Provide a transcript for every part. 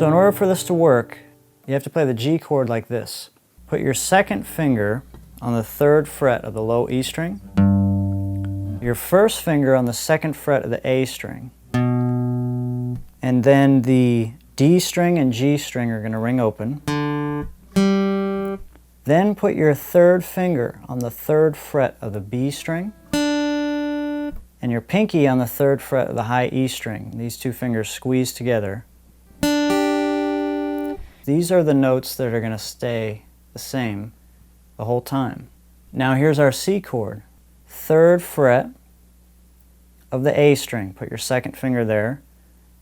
So in order for this to work, you have to play the G chord like this. Put your second finger on the 3rd fret of the low E string, your first finger on the 2nd fret of the A string, and then the D string and G string are going to ring open. Then put your 3rd finger on the 3rd fret of the B string, and your pinky on the 3rd fret of the high E string. These two fingers squeeze together. These are the notes that are going to stay the same the whole time. Now here's our C chord. 3rd fret of the A string. Put your 2nd finger there.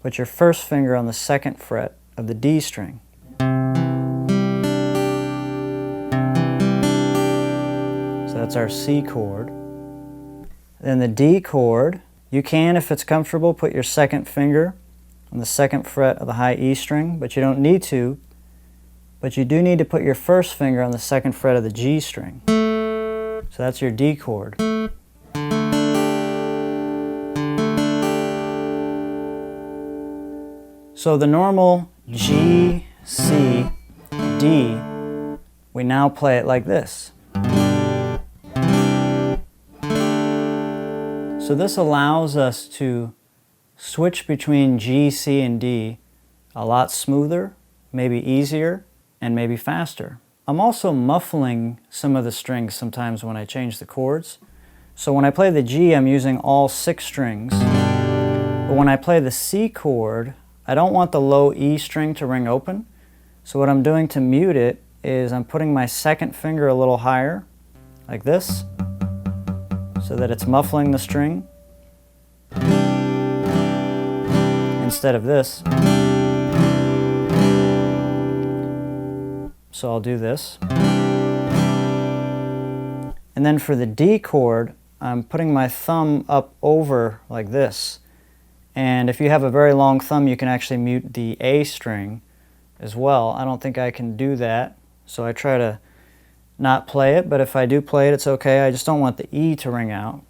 Put your 1st finger on the 2nd fret of the D string. So that's our C chord. Then the D chord, you can, if it's comfortable, put your 2nd finger on the 2nd fret of the high E string, but you don't need to. But you do need to put your 1st finger on the 2nd fret of the G string. So that's your D chord. So the normal G, C, D, we now play it like this. So this allows us to switch between G, C, and D a lot smoother, maybe easier, and maybe faster. I'm also muffling some of the strings sometimes when I change the chords. So when I play the G, I'm using all 6 strings. But when I play the C chord, I don't want the low E string to ring open. So what I'm doing to mute it is I'm putting my 2nd finger a little higher, like this, so that it's muffling the string, instead of this. So I'll do this. And then for the D chord, I'm putting my thumb up over like this. And if you have a very long thumb, you can actually mute the A string as well. I don't think I can do that, so I try to not play it, but if I do play it, it's okay. I just don't want the E to ring out.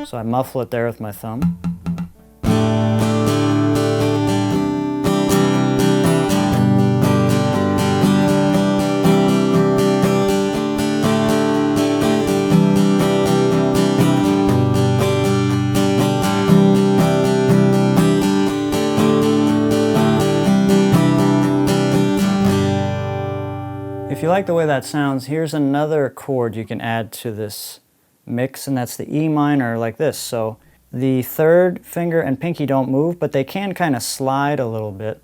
So I muffle it there with my thumb. If you like the way that sounds, here's another chord you can add to this mix, and that's the E minor, like this. So the 3rd finger and pinky don't move, but they can kind of slide a little bit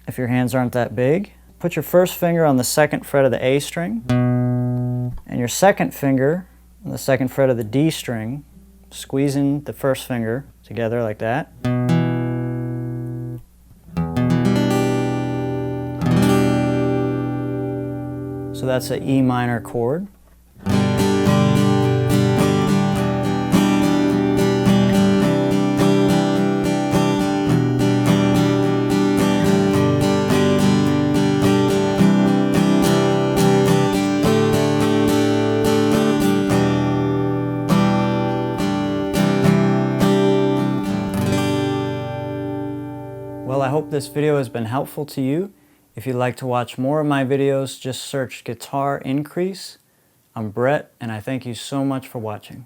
if your hands aren't that big. Put your 1st finger on the 2nd fret of the A string, and your 2nd finger on the 2nd fret of the D string, squeezing the 1st finger together like that. So that's an E minor chord. Well, I hope this video has been helpful to you. If you'd like to watch more of my videos, just search Guitarincrease. I'm Brett, and I thank you so much for watching.